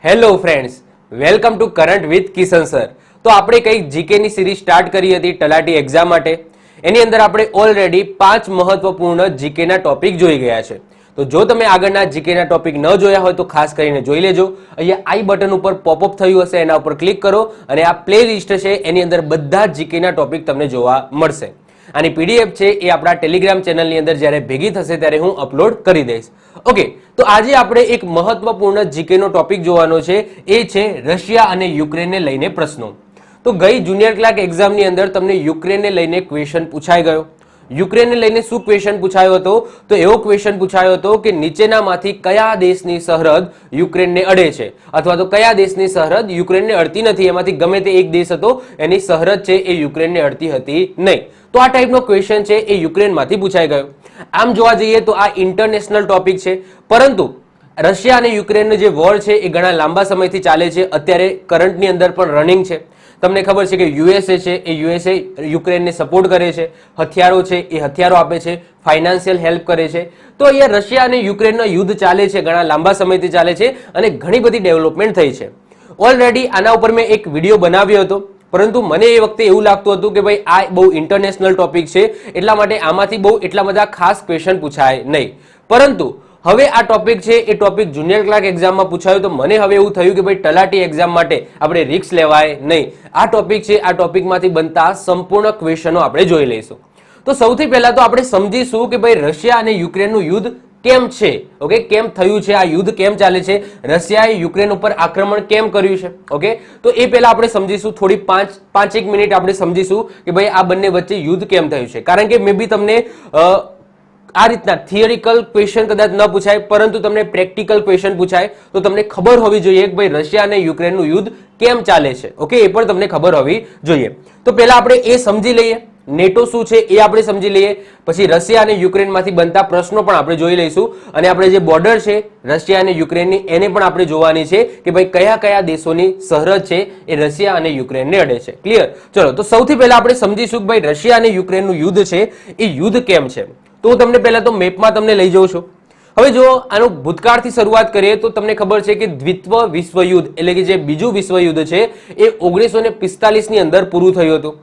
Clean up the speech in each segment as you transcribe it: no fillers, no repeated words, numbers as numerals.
Hello friends, welcome to current with Kishan sir. તો આપણે કંઈક જીકેની સિરીઝ સ્ટાર્ટ કરી હતી તલાટી એક્ઝામ માટે. એની અંદર આપણે ઓલરેડી 5 મહત્વપૂર્ણ જીકેના ટોપિક જોઈ ગયા છે. તો જો તમે આગળના જીકેના ટોપિક ન જોયા હોય તો ખાસ કરીને જોઈ લેજો. અહીંયા આઈ બટન ઉપર પોપઅપ થયું હશે, એના ઉપર ક્લિક કરો અને આ પ્લે લિસ્ટ છે એની અંદર બધા જીકેના ટોપિક તમને જોવા મળશે. આની પીડીએફ છે એ આપણા ટેલિગ્રામ ચેનલની અંદર જ્યારે ભેગી થશે ત્યારે હું અપલોડ કરી દઈશ. ઓકે, તો આજે આપણે એક મહત્વપૂર્ણ જીકેનો ટોપિક જોવાનો છે, એ છે રશિયા અને યુક્રેનને લઈને પ્રશ્નો. તો ગઈ જુનિયર ક્લાર્ક એક્ઝામની અંદર તમને યુક્રેનને લઈને ક્વેશ્ચન પૂછાઈ ગયો. યુક્રેનને લઈને શું ક્વેશ્ચન પૂછાયો હતો? તો એવો ક્વેશ્ચન પૂછાયો હતો કે નીચેનામાંથી કયા દેશની સરહદ યુક્રેનને અડે છે, અથવા તો કયા દેશની સરહદ યુક્રેનને અડતી નથી. એમાંથી ગમે તે એક દેશ હતો એની સરહદ છે એ યુક્રેનને અડતી હતી નહીં. તો આ ટાઈપનો ક્વેશ્ચન છે એ યુક્રેનમાંથી પૂછાઈ ગયો. આમ જોવા જઈએ તો આ ઇન્ટરનેશનલ ટોપિક છે, પરંતુ રશિયા અને યુક્રેનનો જે વોર છે એ ઘણા લાંબા સમયથી ચાલે છે. અત્યારે કરંટની અંદર પણ રનિંગ છે. તમને ખબર છે કે યુએસએ છે એ યુએસએ યુક્રેનને સપોર્ટ કરે છે, હથિયારો છે એ હથિયારો આપે છે, ફાઇનાન્શિયલ હેલ્પ કરે છે. તો અહીંયા રશિયા અને યુક્રેનનો યુદ્ધ ચાલે છે, ઘણા લાંબા સમયથી ચાલે છે અને ઘણી બધી ડેવલપમેન્ટ થઈ છે. ઓલરેડી આના ઉપર મેં એક વિડીયો બનાવ્યો હતો, પરંતુ મને એ વખતે એવું લાગતું હતું કે ભાઈ આ બહુ ઇન્ટરનેશનલ ટોપિક છે, એટલા માટે આમાંથી બહુ એટલા બધા ખાસ ક્વેશ્ચન પૂછાય નહીં. પરંતુ હવે આ ટોપિક છે એ ટોપિક જુનિયર ક્લાર્ક એક્ઝામમાં પૂછાયો, તો મને હવે એવું થયું કે ભાઈ તલાટી એક્ઝામ માટે આપણે રિસ્ક લેવાય નહીં. આ ટોપિક છે, આ ટોપિકમાંથી બનતા સંપૂર્ણ ક્વેશ્ચનો આપણે જોઈ લઈશું. તો સૌથી પહેલા તો આપણે સમજીશું કે ભાઈ રશિયા અને યુક્રેનનું યુદ્ધ કેમ છે. ઓકે, કેમ થયું છે, આ યુદ્ધ કેમ ચાલે છે, રશિયાએ યુક્રેન ઉપર આક્રમણ કેમ કર્યું છે. ઓકે, તો એ પહેલા આપણે સમજીશું. થોડી 5 મિનિટ આપણે સમજીશું કે ભાઈ આ બંને વચ્ચે યુદ્ધ કેમ થયું છે. કારણ કે મે બી તમને આ રીતના થિયરિકલ ક્વેશ્ચન કદાચ ન પૂછાય, પરંતુ તમને પ્રેક્ટિકલ ક્વેશ્ચન પૂછાય તો તમને ખબર હોવી જોઈએ કે ભાઈ રશિયા અને યુક્રેનનું યુદ્ધ કેમ ચાલે છે. ઓકે, એ પણ તમને ખબર હોવી જોઈએ. તો પહેલા આપણે એ સમજી લઈએ, નેટો શું છે એ આપણે સમજી લઈએ, પછી રશિયા અને યુક્રેનમાંથી બનતા પ્રશ્નો પણ આપણે જોઈ લઈશું, અને આપણે જે બોર્ડર છે રશિયા અને યુક્રેનની એને પણ આપણે જોવાની છે કે ભાઈ કયા કયા દેશોની સરહદ છે એ રશિયા અને યુક્રેનને અડે છે. ક્લિયર? ચલો, તો સૌથી પહેલા આપણે સમજીશું કે ભાઈ રશિયા અને યુક્રેનનું યુદ્ધ છે એ યુદ્ધ કેમ છે. તો હું તમને પહેલા તો મેપમાં તમને લઈ જાઉં છું. હવે જો આનું ભૂતકાળથી શરૂઆત કરીએ તો તમને ખબર છે કે દ્વિતીય વિશ્વયુદ્ધ એટલે કે જે બીજું વિશ્વયુદ્ધ છે એ 1945 ની અંદર પૂરું થયું હતું.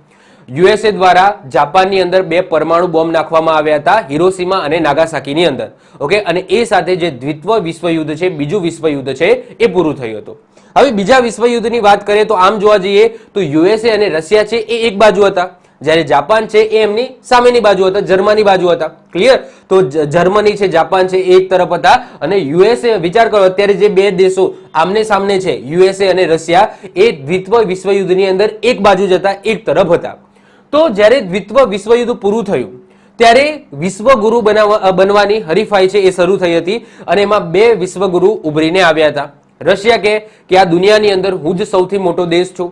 યુએસએ દ્વારા જાપાનની અંદર 2 પરમાણુ બોમ્બ નાખવામાં આવ્યા હતા, હિરોશીમા અને નાગાસાકીની અંદર. ઓકે, અને એ સાથે જે દ્વિતીય વિશ્વયુદ્ધ છે, બીજું વિશ્વયુદ્ધ છે એ પૂરું થયું હતું. હવે બીજા વિશ્વયુદ્ધની વાત કરીએ તો આમ જોવા જઈએ તો યુએસએ અને રશિયા છે એ એક બાજુ હતા, જ્યારે જાપાન છે એ એમની સામેની બાજુ હતા, જર્મની બાજુ હતા. ક્લિયર? તો જર્મની છે, જાપાન છે એ એક તરફ હતા, અને યુએસએ, વિચાર કરો અત્યારે જે બે દેશો આમને સામને છે યુએસએ અને રશિયા, એ દ્વિતીય વિશ્વયુદ્ધની અંદર એક બાજુ જ હતા, એક તરફ હતા. તો જ્યારે દ્વિતીય વિશ્વયુદ્ધ પૂરું થયું ત્યારે વિશ્વગુરુ બનવાની હરીફાઈ છે એ શરૂ થઈ હતી, અને એમાં 2 વિશ્વગુરુ ઉભરીને આવ્યા હતા. રશિયા કે આ દુનિયાની અંદર હું જ સૌથી મોટો દેશ છું,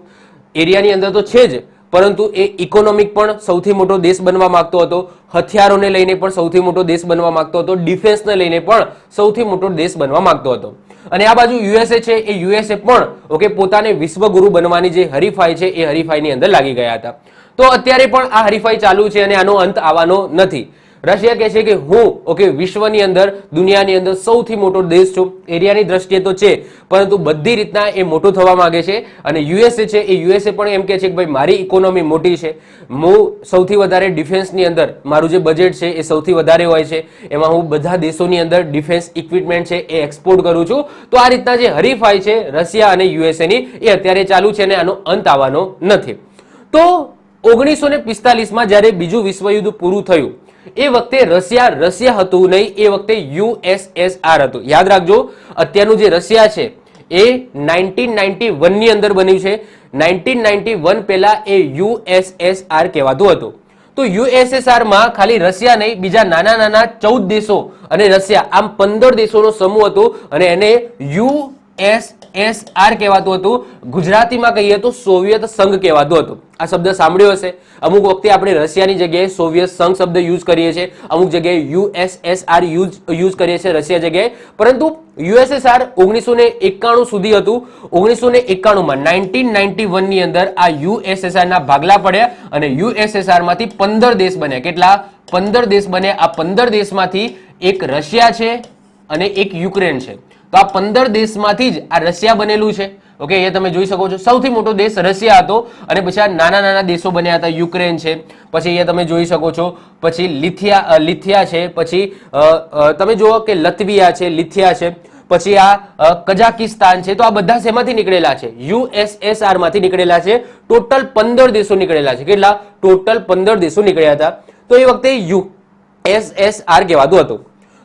એરિયાની અંદર તો છે જ, પરંતુ એ ઇકોનોમિક પણ સૌથી મોટો દેશ બનવા માંગતો હતો, હથિયારોને લઈને પણ સૌથી મોટો દેશ બનવા માંગતો હતો, ડિફેન્સને લઈને પણ સૌથી મોટો દેશ બનવા માંગતો હતો. અને આ બાજુ યુએસએ છે એ યુએસએ પણ ઓકે પોતાને વિશ્વગુરુ બનવાની જે હરીફાઈ છે એ હરીફાઈની અંદર લાગી ગયા હતા. તો અત્યારે પણ આ હરીફાઈ ચાલુ છે અને આનો અંત આવવાનો નથી. રશિયા કહે છે કે હું ઓકે વિશ્વની અંદર, દુનિયાની અંદર સૌથી મોટો દેશ છું, એરિયાની દ્રષ્ટિએ તો છે, પરંતુ બધી રીતના એ મોટો થવા માંગે છે. અને યુએસએ છે એ યુએસએ પણ એમ કહે છે કે ભાઈ મારી ઇકોનોમી મોટી છે, હું સૌથી વધારે ડિફેન્સની અંદર મારું જે બજેટ છે એ સૌથી વધારે હોય છે, એમાં હું બધા દેશોની અંદર ડિફેન્સ ઇક્વિપમેન્ટ છે એ એક્સપોર્ટ કરું છું. તો આ રીતના જે હરીફાઈ છે રશિયા અને યુએસએની એ અત્યારે ચાલુ છે અને આનો અંત આવવાનો નથી. તો 1945માં જ્યારે બીજું વિશ્વયુદ્ધ પૂરું થયું એ વખતે રશિયા હતું નહીં, એ વખતે યુએસએસઆર હતું. યાદ રાખજો, અત્યારનું જે રશિયા છે એ 1991 ની અંદર બન્યું છે. 1991 પહેલા એ યુએસએસઆર કહેવાતું હતું. તો યુએસએસઆર માં ખાલી રશિયા નહીં, બીજા નાના નાના 14 દેશો અને રશિયા, આમ 15 દેશોનો સમૂહ હતો, અને એને યુએસએસઆર કહેવાતું હતું. ગુજરાતીમાં કહીએ તો સોવિયત સંઘ કહેવાતું હતું. આ શબ્દ સાંભળ્યો હશે. અમુક વખતે આપણે રશિયાની જગ્યાએ સોવિયત સંઘ શબ્દ યુઝ કરીએ છીએ, અમુક જગ્યાએ યુએસએસઆર યુઝ કરીએ છીએ રશિયા જગ્યાએ, પરંતુ યુએસએસઆર 1991 સુધી હતું. 1991માં 1991 ની અંદર આ યુએસએસઆર ના ભાગલા પડ્યા અને યુએસએસઆર માંથી 15 દેશ બન્યા. કેટલા? 15 દેશ બન્યા. આ 15 દેશમાંથી એક રશિયા છે અને એક યુક્રેન છે. તો આ 15 દેશમાંથી જ આ રશિયા બનેલું છે. ઓકે, અહીંયા તમે જોઈ શકો છો સૌથી મોટો દેશ રશિયા હતો અને પછી આ નાના નાના દેશો બન્યા હતા. યુક્રેન છે, પછી અહીંયા તમે જોઈ શકો છો, પછી લિથિયા છે, પછી તમે જુઓ કે લત્વિયા છે, લિથિયા છે, પછી આ કઝાકિસ્તાન છે. તો આ બધા શેમાંથી નીકળેલા છે? યુએસએસઆર માંથી નીકળેલા છે. ટોટલ 15 દેશો નીકળેલા છે. કેટલા? ટોટલ 15 દેશો નીકળ્યા હતા. તો એ વખતે યુએસએસઆર કહેવાતું હતું.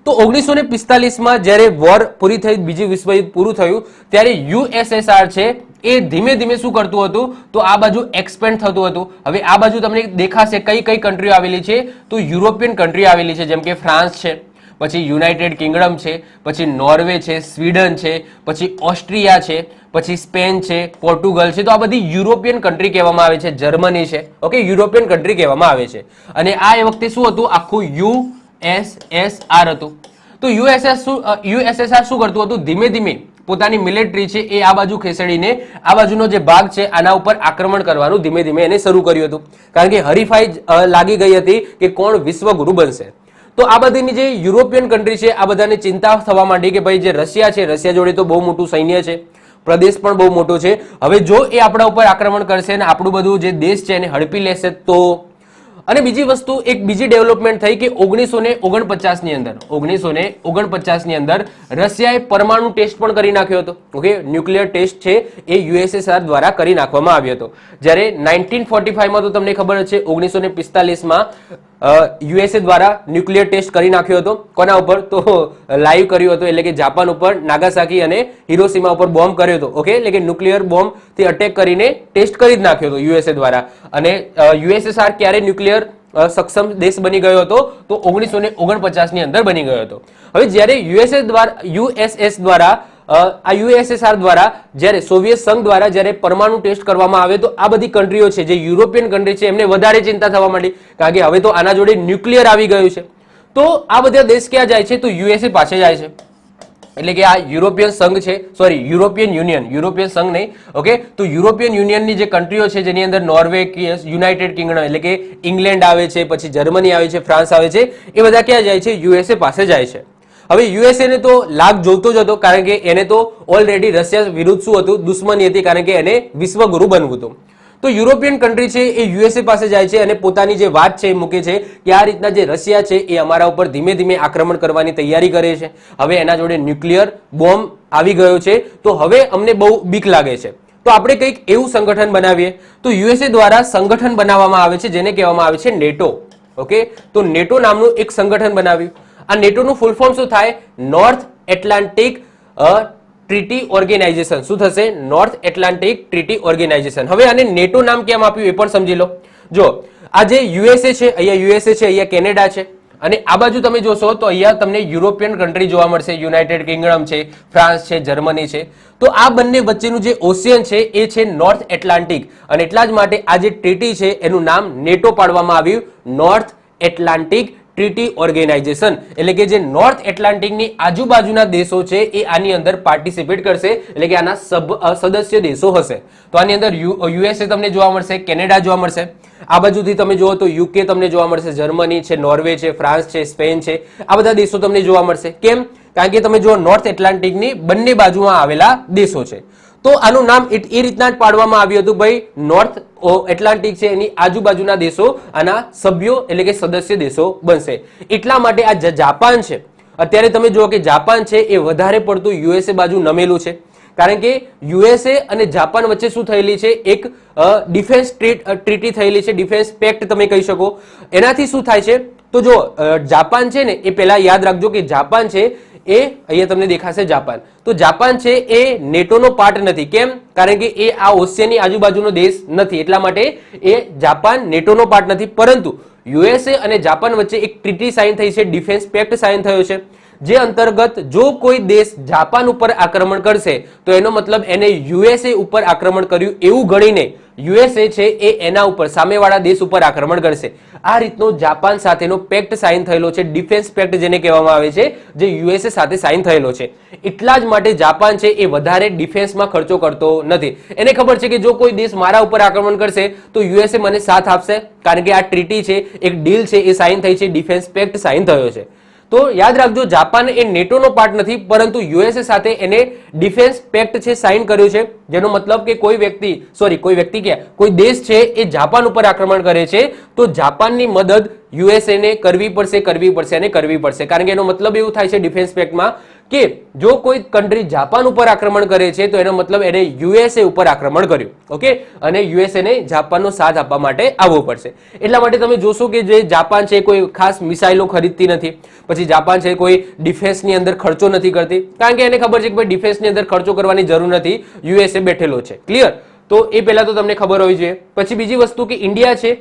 તો 1945માં જ્યારે વોર પૂરી થઈ, બીજી વિશ્વયુદ્ધ પૂરું થયું, ત્યારે યુએસએસઆર છે એ ધીમે ધીમે શું કરતું હતું? તો આ બાજુ એક્સપેન્ડ થતું હતું. હવે આ બાજુ તમને દેખાશે કઈ કઈ કન્ટ્રીઓ આવેલી છે? તો યુરોપિયન કન્ટ્રી આવેલી છે, જેમ કે ફ્રાન્સ છે, પછી યુનાઇટેડ કિંગડમ છે, પછી નોર્વે છે, સ્વીડન છે, પછી ઓસ્ટ્રિયા છે, પછી સ્પેન છે, પોર્ટુગલ છે. તો આ બધી યુરોપિયન કન્ટ્રી કહેવામાં આવે છે. જર્મની છે. ઓકે, યુરોપિયન કન્ટ્રી કહેવામાં આવે છે. અને આ એ વખતે શું હતું? આખું યુએસએસઆર હતું. તો યુએસએસઆર શું કરતું હતું? ધીમે ધીમે પોતાની મિલિટરી છે એ આ બાજુ ખસેડીને આ બાજુનો જે ભાગ છે આના ઉપર આક્રમણ કરવાનું ધીમે ધીમે એને શરૂ કર્યું હતું. કારણ કે હરીફાઈ લાગી ગઈ હતી કે કોણ વિશ્વગુરુ બનશે. તો આ બધીની જે યુરોપિયન કન્ટ્રી છે આ બધાને ચિંતા થવા માંડી કે ભાઈ જે રશિયા છે, રશિયા જોડે તો બહુ મોટું સૈન્ય છે, પ્રદેશ પણ બહુ મોટો છે. હવે જો એ આપણા ઉપર આક્રમણ કરશે અને આપણું બધું જે દેશ છે એને હડપી લેશે તો. અને બીજી વસ્તુ, એક બીજી ડેવલપમેન્ટ થઈ કે 1949 ની અંદર રશિયાએ પરમાણુ ટેસ્ટ પણ કરી નાખ્યો હતો. ઓકે, ન્યુક્લિયર ટેસ્ટ છે એ યુએસએસઆર દ્વારા કરી નાખવામાં આવ્યો હતો. જ્યારે 1945 માં તો તમને ખબર છે 1945 માં યુએસએ દ્વારા ન્યુક્લિયર ટેસ્ટ કરી નાખ્યો હતો. કોના ઉપર? તો લાઈવ કર્યો હતો, એટલે કે જાપાન ઉપર નાગાસાકી અને હિરોશીમા ઉપર બોમ્બ કર્યો હતો. ઓકે, એટલે કે ન્યુક્લિયર બોમ્બ થી અટેક કરીને ટેસ્ટ કરી જ નાખ્યો હતો યુએસએ દ્વારા. અને યુએસએસઆર ક્યારે ન્યુક્લિયર સક્ષમ દેશ બની ગયો હતો? તો 1949 ની અંદર બની ગયો હતો. હવે જ્યારે યુએસએસ દ્વારા આ યુએસએસઆર દ્વારા જ્યારે સોવિયત સંઘ દ્વારા જ્યારે પરમાણુ ટેસ્ટ કરવામાં આવે તો આ બધી કન્ટ્રીઓ છે જે યુરોપિયન કન્ટ્રી છે એમને વધારે ચિંતા થવા માંડી. કારણ કે હવે તો આના જોડે ન્યુક્લિયર આવી ગયું છે. તો આ બધા દેશ ક્યાં જાય છે? તો યુએસએ પાસે જાય છે. એટલે કે આ યુરોપિયન સંઘ છે, સોરી યુરોપિયન યુનિયન, યુરોપિયન સંઘ નહીં. ઓકે, તો યુરોપિયન યુનિયનની જે કન્ટ્રીઓ છે જેની અંદર નોર્વે, યુનાઇટેડ કિંગડમ એટલે કે ઇંગ્લેન્ડ આવે છે, પછી જર્મની આવે છે, ફ્રાન્સ આવે છે, એ બધા ક્યાં જાય છે? યુએસએ પાસે જાય છે. હવે યુએસએ ને તો લાભ જોતો જ હતો, કારણ કે એને તો ઓલરેડી રશિયા વિરુદ્ધ શું હતું? દુશ્મની હતી, કારણ કે એને વિશ્વગુરુ બનવું હતું. તો યુરોપિયન કન્ટ્રી છે એ યુએસએ પાસે જાય છે અને પોતાની જે વાત છે એ મૂકે છે કે આ રીતના જે રશિયા છે એ અમારા ઉપર ધીમે ધીમે આક્રમણ કરવાની તૈયારી કરે છે. હવે એના જોડે ન્યુક્લિયર બોમ્બ આવી ગયો છે, તો હવે અમને બહુ બીક લાગે છે. તો આપણે કંઈક એવું સંગઠન બનાવીએ. તો યુએસએ દ્વારા સંગઠન બનાવવામાં આવે છે જેને કહેવામાં આવે છે નેટો. ઓકે, તો નેટો નામનું એક સંગઠન બનાવ્યું. આ નેટોનું ફૂલ ફોર્મ શું થાય? North Atlantic Treaty Organization. શું થશે? North Atlantic Treaty Organization. હવે આને નેટો નામ કેમ આપ્યું એ પણ સમજી લો. જો આ જે યુએસએ છે, અહીંયા યુએસએ છે, અહીંયા કેનેડા છે, અને આ બાજુ તમે જોશો તો અહીંયા તમને યુરોપિયન કન્ટ્રી જોવા મળશે, યુનાઇટેડ કિંગડમ છે, ફ્રાન્સ છે, જર્મની છે. તો આ બંને વચ્ચેનું જે ઓશિયન છે એ છે નોર્થ એટલાન્ટિક, અને એટલા જ માટે આ જે ટ્રીટી છે એનું નામ નેટો પાડવામાં આવ્યું, નોર્થ એટલાન્ટિક ટ્રીટી ઓર્ગેનાઇઝેશન. એટલે કે જે નોર્થ એટલાન્ટિકની આજુબાજુના દેશો છે એ આની અંદર પાર્ટિસિપેટ કરશે, એટલે કે આના સદસ્ય દેશો હશે. તો આની અંદર યુએસએ તમને જોવા મળશે, કેનેડા જોવા મળશે, આ બાજુથી તમે જુઓ તો યુકે તમને જોવા મળશે, જર્મની છે, નોર્વે છે, ફ્રાન્સ છે, સ્પેન છે, આ બધા દેશો તમને જોવા મળશે. કેમ? કારણ કે તમે જુઓ નોર્થ એટલાન્ટિકની બંને બાજુમાં આવેલા દેશો છે. તો આનું નામ એ રીતના જ પાડવામાં આવ્યું હતું, ભાઈ નોર્થ એટલાન્ટિક છે એની આજુબાજુના દેશો આના સભ્યો એટલે કે સદસ્ય દેશો બનશે. એટલા માટે આ જાપાન છે, અત્યારે તમે જુઓ કે જાપાન છે એ વધારે પડતું યુએસએ બાજુ નમેલું છે. કારણ કે યુએસએ અને જાપાન વચ્ચે શું થયેલી છે? એક ડિફેન્સ ટ્રીટી થયેલી છે, ડિફેન્સ પેક્ટ તમે કહી શકો. એનાથી શું થાય છે? તો જો જાપાન છે ને એ પહેલા યાદ રાખજો કે જાપાન છે એ અહીંયા તમને દેખાશે જાપાન. તો જાપાન છે એ નેટોનો પાર્ટ નથી. કેમ? કારણ કે એ આ ઓશિયનની આજુબાજુનો દેશ નથી, એટલા માટે એ જાપાન નેટોનો પાર્ટ નથી. પરંતુ યુએસએ અને જાપાન વચ્ચે એક ટ્રીટી સાઇન થઈ છે, ડિફેન્સ પેક્ટ સાઇન થયો છે, જે અંતર્ગત જો કોઈ દેશ જાપાન ઉપર આક્રમણ કરશે તો એનો મતલબ એને યુએસએ ઉપર આક્રમણ કર્યું એવું ગણીને યુએસએ છે એ એના ઉપર સામેવાળા દેશ ઉપર આક્રમણ કરશે. આ રીતનો જાપાન સાથેનો પેક્ટ સાઇન થયેલો છે, ડિફેન્સ પેક્ટ જેને કહેવામાં આવે છે, જે યુએસએ સાથે સાઇન થયેલો છે. એટલા જ માટે જાપાન છે એ વધારે ડિફેન્સમાં ખર્ચો કરતો નથી. એને ખબર છે કે જો કોઈ દેશ મારા ઉપર આક્રમણ કરશે તો યુએસએ મને સાથ આપશે, કારણ કે આ ટ્રીટી છે, એક ડીલ છે એ સાઇન થઈ છે, ડિફેન્સ પેક્ટ સાઇન થયો છે. તો યાદ રાખજો, જાપાન એ નેટોનો પાર્ટ નથી, પરંતુ યુએસએ સાથે એને ડિફેન્સ પેક્ટ છે સાઇન કર્યું છે, જેનો મતલબ કે કોઈ દેશ છે એ જાપાન ઉપર આક્રમણ કરે છે તો જાપાનની મદદ યુએસએ ને કરવી પડશે, કારણ કે એનો મતલબ એવું થાય છે ડિફેન્સ પેક્ટમાં કે જો કોઈ કન્ટ્રી જાપાન ઉપર આક્રમણ કરે છે તો એનો મતલબ એને યુએસએ ઉપર આક્રમણ કર્યું. ઓકે, અને યુએસએ ને જાપાનનો સાથ આપવા માટે આવવું પડશે. એટલા માટે તમે જોશો કે જે જાપાન છે કોઈ ખાસ મિસાઇલો ખરીદતી નથી, પછી જાપાન છે કોઈ ડિફેન્સની અંદર ખર્ચો નથી કરતી, કારણ કે એને ખબર છે કે ભાઈ ડિફેન્સની અંદર ખર્ચો કરવાની જરૂર નથી, યુએસએ બેઠેલો છે. ક્લિયર? તો એ પહેલા તો તમને ખબર હોવી જોઈએ. પછી બીજી વસ્તુ કે ઇન્ડિયા છે,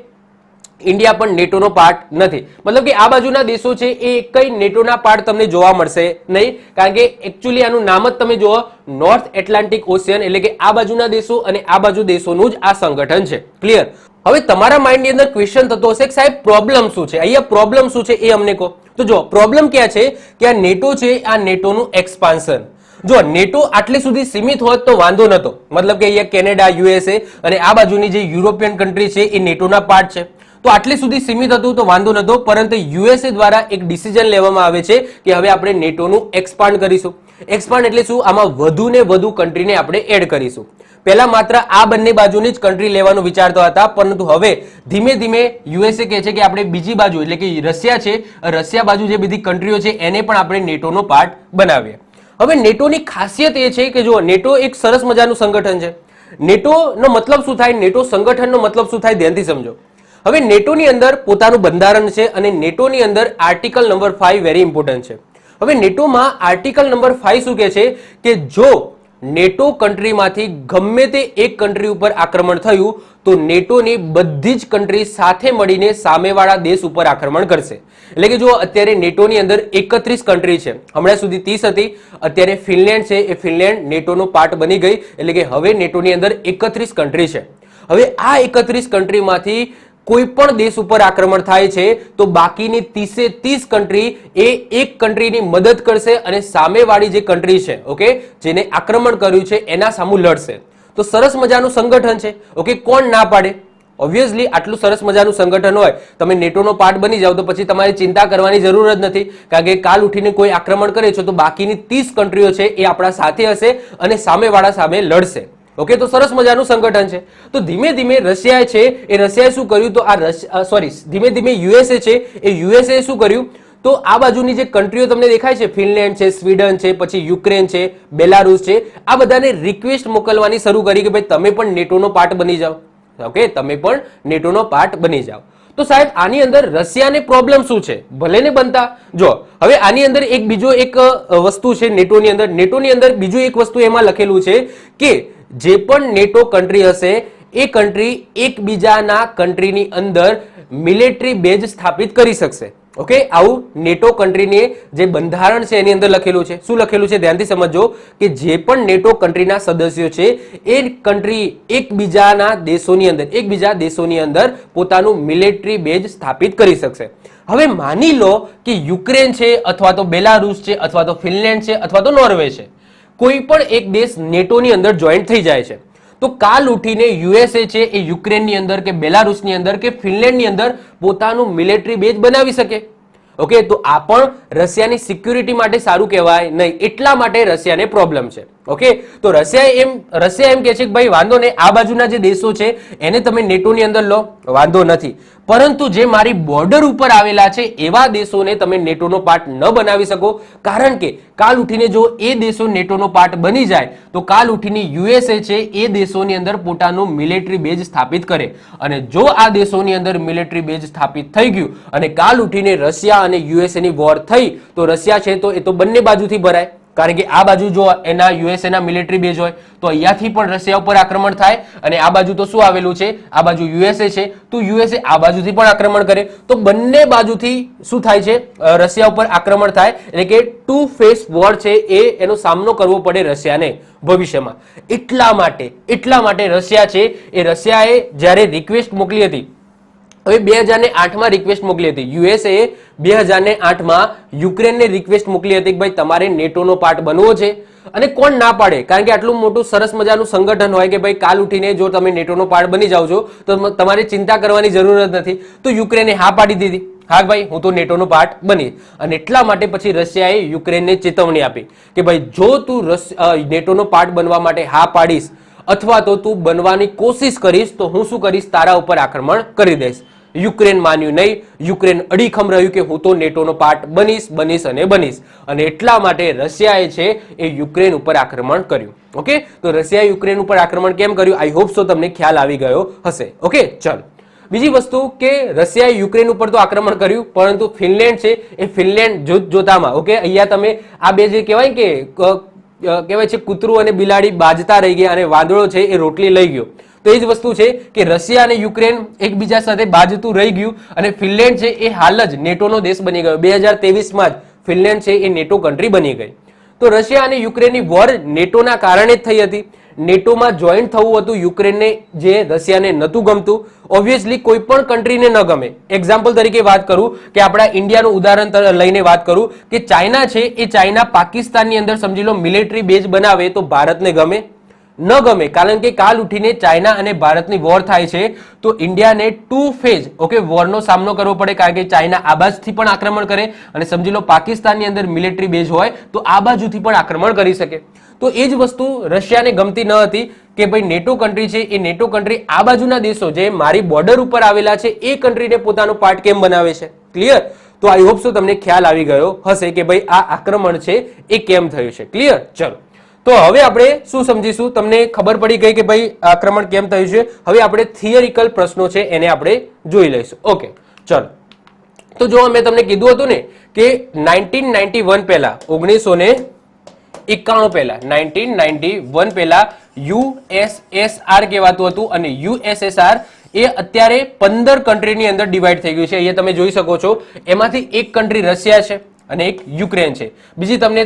ઇન્ડિયા પણ નેટોનો પાર્ટ નથી, મતલબ કે આ બાજુના દેશો છે એ કઈ નેટોના પાર્ટ તમને જોવા મળશે નહીં, કારણ કે એકચ્યુઅલી આનું નામ જ તમે જુઓ, નોર્થ એટલાન્ટિક ઓશિયન, એટલે કે આ બાજુના દેશો અને આ બાજુ દેશોનું જ આ સંગઠન છે. ક્લિયર? હવે તમારા માઇન્ડની અંદર ક્વેશ્ચન થતો હશે કે સાહેબ પ્રોબ્લેમ શું છે, અહીંયા પ્રોબ્લેમ શું છે એ અમને કહો. તો જો પ્રોબ્લેમ ક્યાં છે કે આ નેટો છે, આ નેટોનું એક્સપાન્શન. જો નેટો આટલી સુધી સીમિત હોત તો વાંધો નતો, મતલબ કે અહીંયા કેનેડા, યુએસએ અને આ બાજુની જે યુરોપિયન કન્ટ્રી છે એ નેટોના પાર્ટ છે, તો આટલી સુધી સીમિત હતું તો વાંધો નતો, પરંતુ યુએસએ દ્વારા એક ડિસિઝન લેવામાં આવે છે કે હવે આપણે નેટોનું એક્સપાન્ડ કરીશું. એક્સપાન્ડ એટલે શું? આમાં વધુ ને વધુ કન્ટ્રીને આપણે એડ કરીશું. પહેલા માત્ર આ બંને બાજુની જ કન્ટ્રી લેવાનું વિચારતા હતા, પરંતુ હવે ધીમે ધીમે યુએસએ કહે છે કે આપણે બીજી બાજુ એટલે કે રશિયા છે, રશિયા બાજુ જે બધી કન્ટ્રીઓ છે એને પણ આપણે નેટોનો પાર્ટ બનાવીએ. હવે નેટોની ખાસિયત એ છે કે જો નેટો એક સરસ મજાનું સંગઠન છે. નેટોનો મતલબ શું થાય, નેટો સંગઠનનો મતલબ શું થાય, ધ્યાનથી સમજો. હવે નેટોની અંદર પોતાનું બંધારણ છે અને નેટોની અંદર આર્ટિકલ નંબર 5 વેરી ઇમ્પોર્ટન્ટ છે. હવે નેટોમાં આર્ટિકલ નંબર 5 શું કહે છે કે જો નેટો કન્ટ્રીમાંથી ગમે તે એક કન્ટ્રી ઉપર આક્રમણ થયું તો નેટોની બધી જ કન્ટ્રી સાથે મળીને સામેવાળા દેશ ઉપર આક્રમણ કરશે. એટલે કે જો અત્યારે નેટોની અંદર 31 કન્ટ્રી છે, હમણાં સુધી 30 હતી, અત્યારે ફિનલેન્ડ છે એ ફિનલેન્ડ નેટોનો પાર્ટ બની ગઈ, એટલે કે હવે નેટોની અંદર 31 કન્ટ્રી છે. હવે આ 31 કન્ટ્રીમાંથી કોઈ પણ દેશ ઉપર આક્રમણ થાય છે તો બાકીની 30 કન્ટ્રી એ એક કન્ટ્રીની મદદ કરશે અને સામેવાળી જે કન્ટ્રી છે, ઓકે, જેને આક્રમણ કર્યું છે એના સામું લડશે. તો સરસ મજાનું સંગઠન છે. ઓકે, કોણ ના પાડે? ઓબ્વિયસલી આટલું સરસ મજાનું સંગઠન હોય, તમે નેટોનો પાર્ટ બની જાવ તો પછી તમારે ચિંતા કરવાની જરૂર જ નથી, કારણ કે કાલ ઉઠીને કોઈ આક્રમણ કરે છે તો બાકીની 30 કન્ટ્રીઓ છે એ આપણા સાથે હશે અને સામેવાળા સામે લડશે. ઓકે, તો સરસ મજાનું સંગઠન છે. તો ધીમે ધીમે રશિયાએ છે એ રશિયાએ શું કર્યું, તો ધીમે ધીમે યુએસએ છે એ યુએસએ શું કર્યું, તો આ બાજુની જે કન્ટ્રીઓ તમને દેખાય છે, ફિનલેન્ડ છે, સ્વીડન છે, પછી યુક્રેન છે, બેલારુસ છે, આ બધાને રિક્વેસ્ટ મોકલવાની શરૂ કરી કે ભાઈ તમે પણ નેટોનો પાર્ટ બની જાઓ. ઓકે, તમે પણ નેટોનો પાર્ટ બની જાઓ. તો સાહેબ આની અંદર રશિયાને પ્રોબ્લેમ શું છે? ભલે ને બનતા. જો હવે આની અંદર એક બીજો એક વસ્તુ છે નેટોની અંદર બીજું એક વસ્તુ એમાં લખેલું છે કે જે પણ નેટો કન્ટ્રી હશે એ કન્ટ્રી એકબીજાના કન્ટ્રીની અંદર મિલિટરી બેઝ સ્થાપિત કરી શકશે. ઓકે, આવું નેટો કન્ટ્રીની જે બંધારણ છે એની અંદર લખેલું છે. શું લખેલું છે ધ્યાનથી સમજો કે જે પણ નેટો કન્ટ્રીના સદસ્યો છે એ કન્ટ્રી એકબીજા દેશોની અંદર પોતાનું મિલિટરી બેઝ સ્થાપિત કરી શકશે. હવે માની લો કે યુક્રેન છે અથવા તો બેલારુસ છે અથવા તો ફિનલેન્ડ છે અથવા તો નોર્વે છે, કોઈ પણ એક દેશ નેટોની અંદર જોઈન્ટ થઈ જાય છે તો કાલ ઉઠીને યુએસએ છે એ યુક્રેનની અંદર કે બેલારુસની અંદર કે ફિનલેન્ડની અંદર પોતાનું મિલિટરી બેઝ બનાવી શકે. ઓકે, તો આ પણ રશિયાની સિક્યુરિટી માટે સારું કહેવાય નહીં, એટલા માટે રશિયાને પ્રોબ્લેમ છે. ઓકે, તો રશિયા એમ કહે છે કે ભાઈ વાંધો નહીં, આ બાજુના જે દેશો છે એને તમે નેટોની અંદર લો, વાંધો નથી, પરંતુ જે મારી બોર્ડર ઉપર આવેલા છે એવા દેશોને તમે નેટોનો પાર્ટ ન બનાવી શકો, કારણ કે કાલ ઉઠીને જો એ દેશો નેટોનો પાર્ટ બની જાય તો કાલ ઉઠીને યુએસએ છે એ દેશોની અંદર પોતાનું મિલિટરી બેઝ સ્થાપિત કરે, અને જો આ દેશોની અંદર મિલિટરી બેઝ સ્થાપિત થઈ ગયું અને કાલ ઉઠીને રશિયા અને યુએસએ ની વોર થઈ તો રશિયા છે તો એ તો બંને બાજુથી ભરાય, કારણ કે આ બાજુ જો એના યુએસએ ના મિલિટરી બેઝ હોય તો અહીંયાથી પણ રશિયા ઉપર આક્રમણ થાય, અને આ બાજુ તો શું આવેલું છે, આ બાજુ યુએસએ છે તો યુએસએ આ બાજુથી પણ આક્રમણ કરે, તો બંને બાજુથી શું થાય છે, રશિયા ઉપર આક્રમણ થાય, એટલે કે ટુ ફેસ વોર છે એનો સામનો કરવો પડે રશિયાને ભવિષ્યમાં. એટલા માટે રશિયા છે એ રશિયાએ જ્યારે રિક્વેસ્ટ મોકલી હતી, હવે 2008માં રિક્વેસ્ટ મોકલી હતી, યુએસએ 2008માં યુક્રેનને રિક્વેસ્ટ મોકલી હતી કે ભાઈ તમારે નેટોનો પાર્ટ બનવો છે, અને કોણ ના પાડે, કારણ કે આટલું મોટું સરસ મજાનું સંગઠન હોય કે ભાઈ કાલ ઉઠીને જો તમે નેટોનો પાર્ટ બની જાઓ છો તો તમારે ચિંતા કરવાની જરૂર જ નથી, તો યુક્રેને હા પાડી દીધી. હા ભાઈ હું તો નેટોનો પાર્ટ બની, અને એટલા માટે પછી રશિયાએ યુક્રેનને ચેતવણી આપી કે ભાઈ જો તું નેટોનો પાર્ટ બનવા માટે હા પાડીશ અથવા તો તું બનવાની કોશિશ કરીશ તો હું શું કરીશ, તારા ઉપર આક્રમણ કરી દઈશ. યુક્રેન માન્યું નહીં, યુક્રેન અડીખમ રહ્યું કે હું તો નેટોનો પાર્ટ બનીશ અને એટલા માટે રશિયાએ છે એ યુક્રેન ઉપર આક્રમણ કર્યું. ઓકે, તો રશિયાએ યુક્રેન ઉપર આક્રમણ કેમ કર્યું, આઈ હોપ સો તમને ખ્યાલ આવી ગયો હશે. ઓકે, ચલો બીજી વસ્તુ કે રશિયાએ યુક્રેન ઉપર તો આક્રમણ કર્યું, પરંતુ ફિનલેન્ડ છે એ ફિનલેન્ડ જોતામાં, ઓકે, અહીંયા તમે આ બે જે કહેવાય કે કહેવાય છે કૂતરું અને બિલાડી બાજતા રહી ગયા અને વાદળો છે એ રોટલી લઈ ગયો. તો એ જ વસ્તુ છે કે રશિયા અને યુક્રેન એકબીજા સાથે બાજતું રહી ગયું અને ફિનલેન્ડ છે એ હાલ જ નેટોનો દેશ બની ગયો. 2023માં જ ફિનલેન્ડ છે એ નેટો કન્ટ્રી બની ગઈ. તો રશિયા અને યુક્રેનની વોર નેટોના કારણે જ થઈ હતી. નેટોમાં જોઈન્ટ થવું હતું યુક્રેનને, જે રશિયાને નહોતું ગમતું. ઓબ્વિયસલી કોઈ પણ કન્ટ્રીને ન ગમે. એક્ઝામ્પલ તરીકે વાત કરું કે આપણા ઇન્ડિયાનું ઉદાહરણ લઈને વાત કરું કે ચાઇના છે એ ચાઇના પાકિસ્તાનની અંદર સમજી લો મિલિટરી બેઝ બનાવે તો ભારતને ગમે ન ગમે, કારણ કે કાલ ઉઠીને ચાઇના અને ભારતની વોર થાય છે તો ઇન્ડિયાને ટુ ફેઝ ઓકે વોરનો સામનો કરવો પડે, કારણ કે ચાઇના આ બાજુથી પણ આક્રમણ કરે અને સમજી લો પાકિસ્તાનની અંદર મિલિટરી બેઝ હોય તો આ બાજુથી પણ આક્રમણ કરી શકે. તો એ જ વસ્તુ રશિયાને ગમતી ન હતી કે ભાઈ નેટો કન્ટ્રી છે એ નેટો કન્ટ્રી આ બાજુના દેશો જે મારી બોર્ડર ઉપર આવેલા છે એ કન્ટ્રીને પોતાનો પાર્ટ કેમ બનાવે છે. ક્લિયર? તો આઈ હોપ સો તમને ખ્યાલ આવી ગયો હશે કે ભાઈ આ આક્રમણ છે એ કેમ થયું છે. ક્લિયર? ચલો, તો હવે આપણે શું સમજીશું, તમને ખબર પડી ગઈ કે ભાઈ આક્રમણ કેમ થયું છે. હવે આપણે થિયરિકલ પ્રશ્નો છે એને આપણે જોઈ લઈશું. ઓકે, ચલો, તો જો મેં તમને કીધું હતું ને કે 1991 પહેલા 1991 પહેલા 1991 પહેલા યુએસએસઆર કહેવાતું હતું અને યુએસએસઆર એ અત્યારે 15 કન્ટ્રીની અંદર ડિવાઈડ થઈ ગયું છે. અહીંયા તમે જોઈ શકો છો, એમાંથી એક કન્ટ્રી રશિયા છે અને એક યુક્રેન છે. બીજી તમને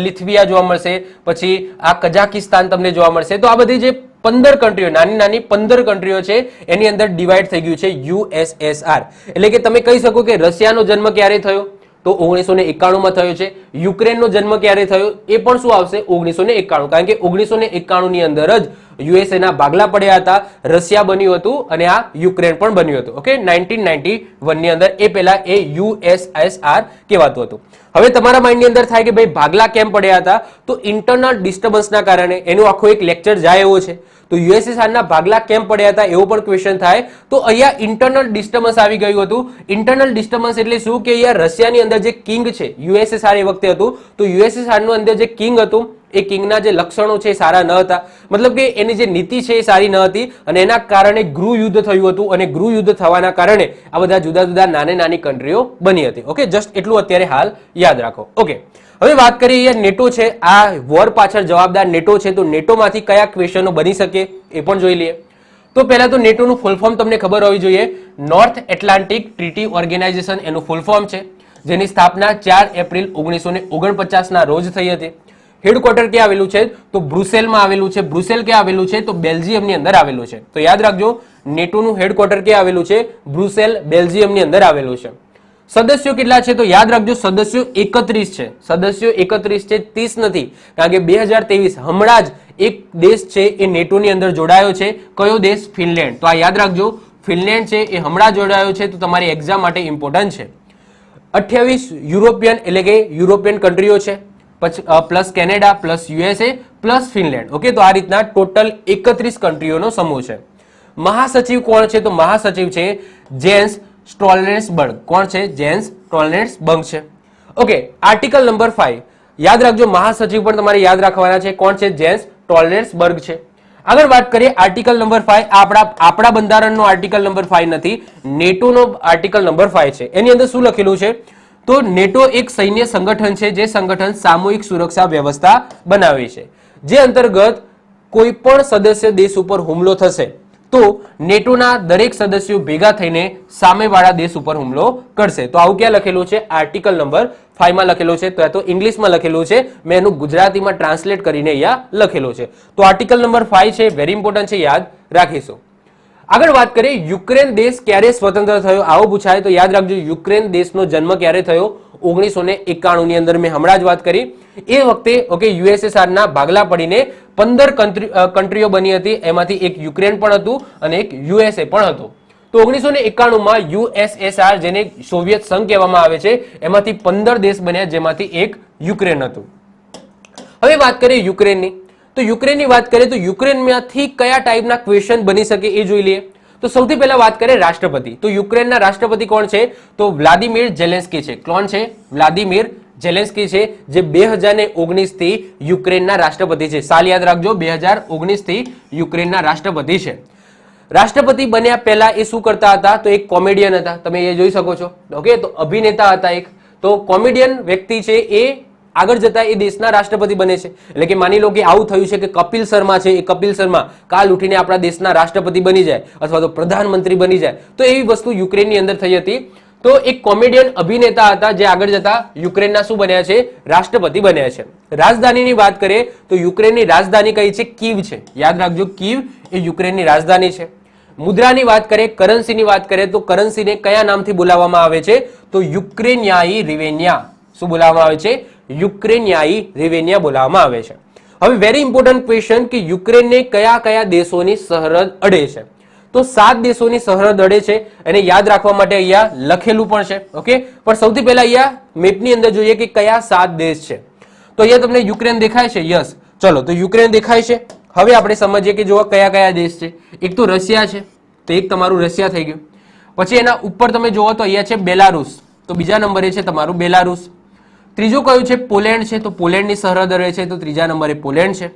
લિથવિયા જોવા મળશે, પછી આ કઝાકિસ્તાન તમને જોવા મળશે. તો આ બધી જે 15 કન્ટ્રીઓ, નાની નાની 15 કન્ટ્રીઓ છે એની અંદર ડિવાઈડ થઈ ગયું છે યુએસએસઆર. એટલે કે તમે કહી શકો કે રશિયાનો જન્મ ક્યારે થયો તો 1991માં થયો છે. યુક્રેનનો જન્મ ક્યારે થયો એ પણ શું આવશે 1991, કારણ કે 1991 ની અંદર જ યુએસએ ના ભાગલા પડ્યા હતા, રશિયા બન્યું હતું અને આ યુક્રેન પણ બન્યું હતું. ઓકે, 1991 ની અંદર એ પહેલા એ યુએસએસઆર કહેવાતું હતું. હવે તમારા માઇન્ડની અંદર થાય કે ભાઈ ભાગલા કેમ પડ્યા હતા, તો ઇન્ટરનલ ડિસ્ટર્બન્સના કારણે. એનું આખો એક લેક્ચર જાય એવો છે. તો યુએસએસઆરના ભાગલા કેમ પડ્યા હતા એવો પણ ક્વેશ્ચન થાય. તો અહીંયા ઇન્ટરનલ ડિસ્ટર્બન્સ આવી ગયું હતું. ઇન્ટરનલ ડિસ્ટર્બન્સ એટલે શું કે અહીંયા રશિયાની અંદર જે કિંગ છે, યુએસએસઆર એ વખતે હતું, તો યુએસએસઆરનું અંદર જે કિંગ હતું એ કિંગના જે લક્ષણો છે એ સારા ન હતા, મતલબ કે એની જે નીતિ છે એ સારી ન હતી અને એના કારણે ગૃહ યુદ્ધ થયું હતું અને ગૃહ યુદ્ધ થવાના કારણે આ બધા જુદા જુદા નાની કન્ટ્રીઓ બની હતી. ઓકે, જસ્ટ એટલું અત્યારે હાલ યાદ રાખો. ઓકે, હવે વાત કરીએ અહીંયા નેટો છે, આ વોર પાછળ જવાબદાર નેટો છે, તો નેટોમાંથી કયા ક્વેશ્ચનો બની શકે એ પણ જોઈ લઈએ. તો પહેલા તો નેટોનું ફૂલ ફોર્મ તમને ખબર હોવી જોઈએ. નોર્થ એટલાન્ટિક ટ્રીટી ઓર્ગેનાઇઝેશન એનું ફૂલ ફોર્મ છે, જેની સ્થાપના 4 એપ્રિલ 1949 ના રોજ થઈ હતી. હેડક્વાર્ટર ક્યાં આવેલું છે તો બ્રુસેલમાં આવેલું છે. બ્રુસેલ ક્યાં આવેલું છે તો બેલ્જિયમની અંદર આવેલું છે. તો યાદ રાખજો, નેટોનું હેડક્વાર્ટર ક્યાં આવેલું છે, બ્રુસેલ બેલ્જિયમની અંદર આવેલું છે. સદસ્યો કેટલા છે તો યાદ રાખજો, સદસ્યો 31 છે. સદસ્યો 31 છે, 30 નથી, કારણ કે 2023 હમણાં જ એક દેશ છે એ નેટોની અંદર જોડાયો છે. કયો દેશ? ફિનલેન્ડ. તો આ યાદ રાખજો, ફિનલેન્ડ છે એ હમણાં જોડાયો છે, તો તમારી એક્ઝામ માટે ઇમ્પોર્ટન્ટ છે. 28 યુરોપિયન એટલે કે યુરોપિયન કન્ટ્રીઓ છે, પછી plus Canada plus USA plus Finland. Okay, તો આ રીતના ટોટલ 31 કન્ટ્રીઓનો સમૂહ છે. મહાસચિવ કોણ છે તો મહાસચિવ છે જેન્સ સ્ટોલ્ટેનબર્ગ. કોણ છે? જેન્સ સ્ટોલ્ટેનબર્ગ છે. ઓકે, આર્ટિકલ નંબર 5 યાદ રાખજો, મહાસચિવ પણ તમારે યાદ રાખવાના છે. કોણ છે? જેન્સ સ્ટોલ્ટેનબર્ગ છે. આગળ વાત કરીએ આર્ટિકલ નંબર 5, આપણા બંધારણનો આર્ટિકલ નંબર 5 નથી, નેટોનો આર્ટિકલ નંબર 5 છે. એની અંદર શું લખેલું છે તો નેટો એક સૈન્ય સંગઠન છે જે સંગઠન સામૂહિક સુરક્ષા વ્યવસ્થા બનાવે છે, જે અંતર્ગત કોઈ પણ સદસ્ય દેશ ઉપર હુમલો થશે તો નેટોના દરેક સદસ્યો ભેગા થઈને સામેવાળા દેશ ઉપર હુમલો કરશે. તો આવું ક્યાં લખેલું છે? આર્ટિકલ નંબર 5 માં લખેલું છે. તો ઇંગ્લિશમાં લખેલું છે, મેં એનું ગુજરાતીમાં ટ્રાન્સલેટ કરીને અહીંયા લખેલું છે. તો આર્ટિકલ નંબર 5 છે, વેરી ઇમ્પોર્ટન્ટ છે, યાદ રાખીશું. આગળ વાત કરીએ યુક્રેન દેશ ક્યારે સ્વતંત્ર થયો, આવો પૂછાય તો યાદ રાખજો, યુક્રેન દેશનો જન્મ ક્યારે થયો? 1991 ની અંદર મેં હમણાં જ વાત કરી. એ વખતે ઓકે યુએસએસઆર ના ભાગલા પડીને 15 કન્ટ્રીઓ બની હતી, એમાંથી એક યુક્રેન પણ હતું અને એક યુએસએ પણ હતું. તો 1991 માં યુએસએસઆર જેને સોવિયત સંઘ કહેવામાં આવે છે એમાંથી 15 દેશ બન્યા, જેમાંથી એક યુક્રેન હતું. હવે વાત કરીએ યુક્રેનની, તો યુક્રેનની વાત કરીએ તો યુક્રેનમાંથી કયા ટાઈપના ક્વેશ્ચન બની શકે એ જોઈ લઈએ. તો સૌથી પહેલા વાત કરીએ રાષ્ટ્રપતિ. તો યુક્રેનના રાષ્ટ્રપતિ કોણ છે? તો વ્લાદિમીર ઝેલેન્સ્કી છે. કોણ છે? વ્લાદિમીર ઝેલેન્સ્કી છે, જે 2019 થી યુક્રેનના રાષ્ટ્રપતિ છે. સાલ યાદ રાખજો, 2019 થી યુક્રેનના રાષ્ટ્રપતિ છે. રાષ્ટ્રપતિ બન્યા પહેલા એ શું કરતા હતા? તો એક કોમેડિયન હતા, તમે એ જોઈ શકો છો. ઓકે, તો અભિનેતા હતા એક. તો કોમેડિયન વ્યક્તિ છે એ આગળ જતા એ દેશના રાષ્ટ્રપતિ બને છે. એટલે કે માની લો કે આવું થયું છે કે કપિલ શર્મા છે, એ કપિલ શર્મા કાલ ઉઠીને આપણા દેશના રાષ્ટ્રપતિ બની જાય અથવા તો પ્રધાનમંત્રી બની જાય. તો એવી વસ્તુ યુક્રેનની અંદર થઈ હતી. તો એક કોમેડિયન અભિનેતા હતા જે આગળ જતા યુક્રેનના શું બન્યા છે? રાષ્ટ્રપતિ બન્યા છે. રાજધાનીની વાત કરીએ તો યુક્રેનની રાજધાની કઈ છે? કીવ છે. યાદ રાખજો, કીવ એ યુક્રેનની રાજધાની છે. મુદ્રાની વાત કરીએ, કરન્સીની વાત કરીએ તો કરન્સીને કયા નામથી બોલાવવામાં આવે છે? તો યુક્રેનિયાઈ રિવેન્યા. શું બોલાવવામાં આવે છે? યુક્રેનિયાઈ રિવેન્યા બોલાવવામાં આવે છે. હવે વેરી ઇમ્પોર્ટન્ટ ક્વેશ્ચન કે યુક્રેનને કયા કયા દેશોની સરહદ અડે છે? તો 7 દેશોની સરહદ અડે છે. એને યાદ રાખવા માટે અહીંયા લખેલું પણ છે. ઓકે, પણ સૌથી પહેલા અહીંયા મેપની અંદર જોઈએ કે કયા 7 દેશ છે. તો અહીંયા તમને યુક્રેન દેખાય છે? યસ. ચલો, તો યુક્રેન દેખાય છે. હવે આપણે સમજીએ કે જો કયા કયા દેશ છે. એક તો રશિયા છે, તો એક તમારું રશિયા થઈ ગયું. પછી એના ઉપર તમે જુઓ તો અહીંયા છે બેલારુસ, તો બીજા નંબરે છે તમારું બેલારુસ. ત્રીજું કયું છે? પોલેન્ડ છે, તો પોલેન્ડની સરહદ રહે છે, તો ત્રીજા નંબરે પોલેન્ડ છે.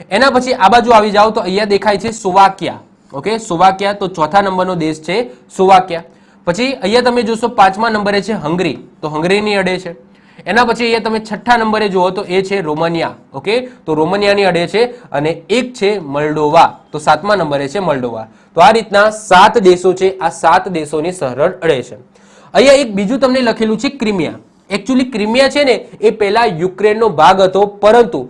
એના પછી આ બાજુ આવી જાઓ તો અહીંયા દેખાય છે સ્લોવાકિયા. ઓકે, સ્લોવાકિયા, તો ચોથા નંબરનો દેશ છે સ્લોવાકિયા. પછી અહીંયા તમે જોશો 5મા નંબરે છે હંગરી, તો હંગરીની અડે છે. એના પછી અહીંયા તમે 6થા નંબરે જુઓ તો એ છે રોમાનિયા. ઓકે, તો રોમાનિયાની અડે છે. અને એક છે મોલ્ડોવા, તો 7મા નંબરે છે મોલ્ડોવા. તો આ રીતના 7 દેશો છે, આ 7 દેશોની સરહદ અડે છે. અહીંયા એક બીજું તમને લખેલું છે ક્રિમિયા. એકચ્યુઅલી ક્રિમિયા છે ને એ પહેલા યુક્રેનનો ભાગ હતો, પરંતુ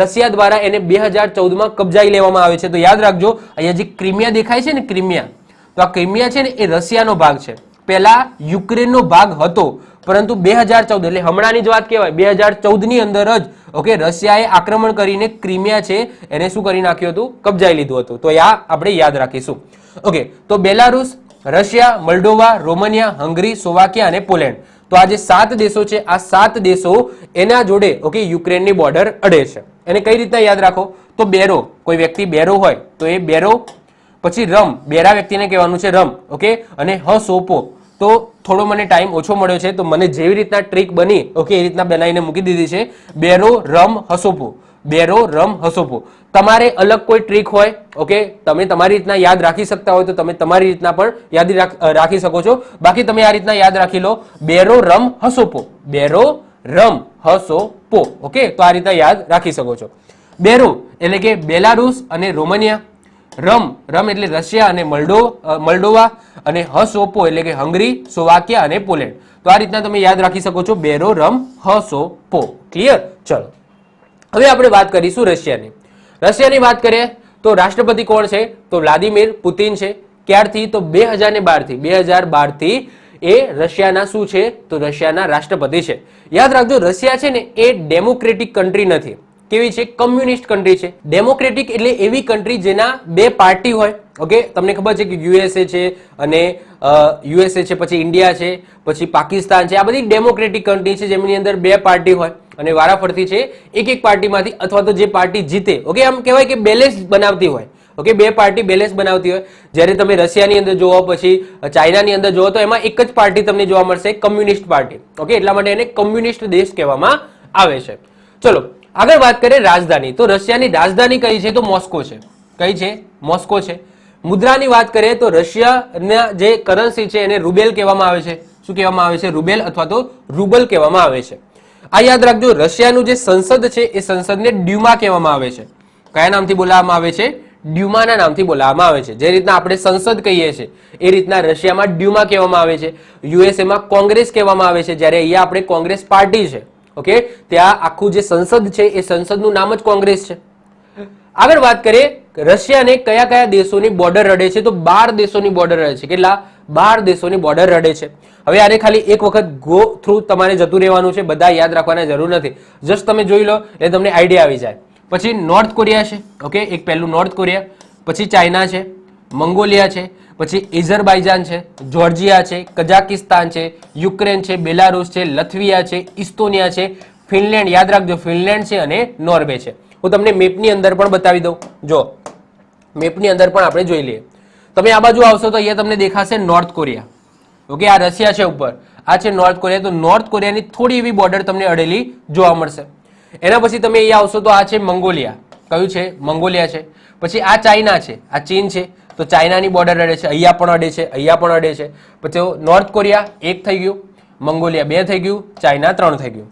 રશિયા દ્વારા એને 2014માં કબજાઈ લેવામાં આવે છે. તો યાદ રાખજો, અહીંયા જે ક્રિમિયા દેખાય છે ને ક્રિમિયા, તો આ ક્રિમિયા છે ને એ રશિયાનો ભાગ છે. પહેલા યુક્રેનનો ભાગ હતો, પરંતુ 2014 એટલે હમણાંની જ વાત કહેવાય, 2014ની અંદર જ ઓકે રશિયાએ આક્રમણ કરીને ક્રિમિયા છે એને શું કરી નાખ્યું હતું? કબજાઈ લીધું હતું. તો આ આપણે યાદ રાખીશું. ઓકે, તો Belarus, Russia, Moldova, Romania, હંગરી, Slovakia અને પોલેન્ડ. તો આ જે 7 દેશો છે, આ 7 દેશો એના જોડે ઓકે યુક્રેનની બોર્ડર અડે છે. એને કઈ રીતના યાદ રાખો? તો બેરો, કોઈ વ્યક્તિ બેરો હોય તો એ બેરો. પછી રમ, બેરા વ્યક્તિને કહેવાનું છે રમ. ઓકે, અને હસોપો, તો થોડો મને ટાઈમ ઓછો મળ્યો છે તો મને જેવી રીતના ટ્રીક બની ઓકે એ રીતના બનાવીને મૂકી દીધી છે. બેરો, રમ, હસોપો, બેરો, રમ, હસોપો. તમારે અલગ કોઈ ટ્રીક હોય ઓકે, તમે તમારી રીતના યાદ રાખી શકતા હોય તો તમે તમારી રીતના પણ યાદ રાખી શકો છો. બાકી તમે આ રીતના યાદ રાખી લો, બેરો, રમ, હસોપો, બેરો, રમ, હસોપો. ઓકે, તો આ રીતના યાદ રાખી શકો છો. બેરો એટલે કે બેલારુસ અને રોમાનિયા, રમ એટલે રશિયા અને મોલ્ડોવા, અને હસોપો એટલે કે હંગરી, સ્લોવાકિયા અને પોલેન્ડ. તો આ રીતના તમે યાદ રાખી શકો છો, બેરો, રમ, હસોપો. ક્લિયર? ચલો, હવે આપણે વાત કરીશું રશિયાની. રશિયાની વાત કરીએ તો રાષ્ટ્રપતિ કોણ છે? તો વ્લાદિમીર પુતિન છે. ક્યારથી? તો 2012 થી એ રશિયાના શું છે? તો રશિયાના રાષ્ટ્રપતિ છે. યાદ રાખજો, રશિયા છે ને એ ડેમોક્રેટિક કન્ટ્રી નથી. કેવી છે? કમ્યુનિસ્ટ કન્ટ્રી છે. ડેમોક્રેટિક એટલે એવી કન્ટ્રી જેના 2 પાર્ટી હોય. ઓકે, તમને ખબર છે કે યુએસએ છે અને યુએસએ છે, પછી ઇન્ડિયા છે, પછી પાકિસ્તાન છે. આ બધી ડેમોક્રેટિક કન્ટ્રી છે જેમની અંદર 2 પાર્ટી હોય અને વારાફરતી છે એક પાર્ટીમાંથી અથવા તો જે પાર્ટી જીતે ઓકે આમ કહેવાય કે બેલેન્સ બનાવતી હોય. ઓકે, 2 પાર્ટી બેલેન્સ બનાવતી હોય. જ્યારે તમે રશિયાની અંદર જોવો, પછી ચાઇનાની અંદર જોવો તો એમાં એક જ પાર્ટી તમને જોવા મળશે, કમ્યુનિસ્ટ પાર્ટી. ઓકે, એટલા માટે એને કમ્યુનિસ્ટ દેશ કહેવામાં આવે છે. ચલો આગળ વાત કરીએ રાજધાની. તો રશિયાની રાજધાની કઈ છે? તો મોસ્કો છે. કઈ છે? મોસ્કો છે. મુદ્રાની વાત કરીએ તો રશિયાના જે કરન્સી છે એને રૂબેલ કહેવામાં આવે છે. શું કહેવામાં આવે છે? રૂબેલ અથવા તો રૂબલ કહેવામાં આવે છે. આ યાદ રાખજો, રશિયાનું જે સંસદ છે એ સંસદને ડ્યુમા કહેવામાં આવે છે. કયા નામથી બોલાવવામાં આવે છે? ડ્યુમાના નામથી બોલાવવામાં આવે છે. જે રીતના આપણે સંસદ કહીએ છીએ એ રીતના રશિયામાં ડ્યુમા કહેવામાં આવે છે. યુએસએમાં કોંગ્રેસ કહેવામાં આવે છે, જ્યારે અહીંયા આપણે કોંગ્રેસ પાર્ટી છે. ઓકે, ત્યાં આખું જે સંસદ છે એ સંસદનું નામ જ કોંગ્રેસ છે. આગળ વાત કરીએ રશિયાને કયા કયા દેશોની બોર્ડર અડે છે? તો 12 દેશોની બોર્ડર અડે છે. કેટલા? 12 દેશોની બોર્ડર અડે છે. હવે આને ખાલી એક વખત ગો થ્રુ તમારે જતું રહેવાનું છે, બધા યાદ રાખવાની જરૂર નથી. જસ્ટ તમે જોઈ લો એટલે તમને આઈડિયા આવી જાય. પછી નોર્થ કોરિયા છે. ઓકે, એક પહેલું નોર્થ કોરિયા, પછી ચાઇના છે, મંગોલિયા છે, પછી એઝરબાઈજાન છે, જોર્જિયા છે, કઝાકિસ્તાન છે, યુક્રેન છે, બેલારુસ છે, લથવિયા છે, ઇસ્ટોનિયા છે, ફિનલેન્ડ, યાદ રાખજો ફિનલેન્ડ છે અને નોર્વે છે. હું તમને મેપની અંદર પણ બતાવી દઉં. જો મેપની અંદર પણ આપણે જોઈ લઈએ. તમે આ બાજુ આવશો તો અહીંયા તમને દેખાશે નોર્થ કોરિયા. ઓકે, આ રશિયા છે ઉપર, આ છે નોર્થ કોરિયા. તો નોર્થ કોરિયાની થોડી એવી બોર્ડર તમને અડેલી જોવા મળશે. એના પછી તમે અહીંયા આવશો તો આ છે મંગોલિયા. કયું છે? મંગોલિયા છે. પછી આ ચાઇના છે, આ ચીન છે, તો ચાઇનાની બોર્ડર અડે છે, અહીંયા પણ અડે છે, અહીંયા પણ અડે છે. પછી નોર્થ કોરિયા 1 થઈ ગયું, મંગોલિયા 2 થઈ ગયું, ચાઇના 3 થઈ ગયું.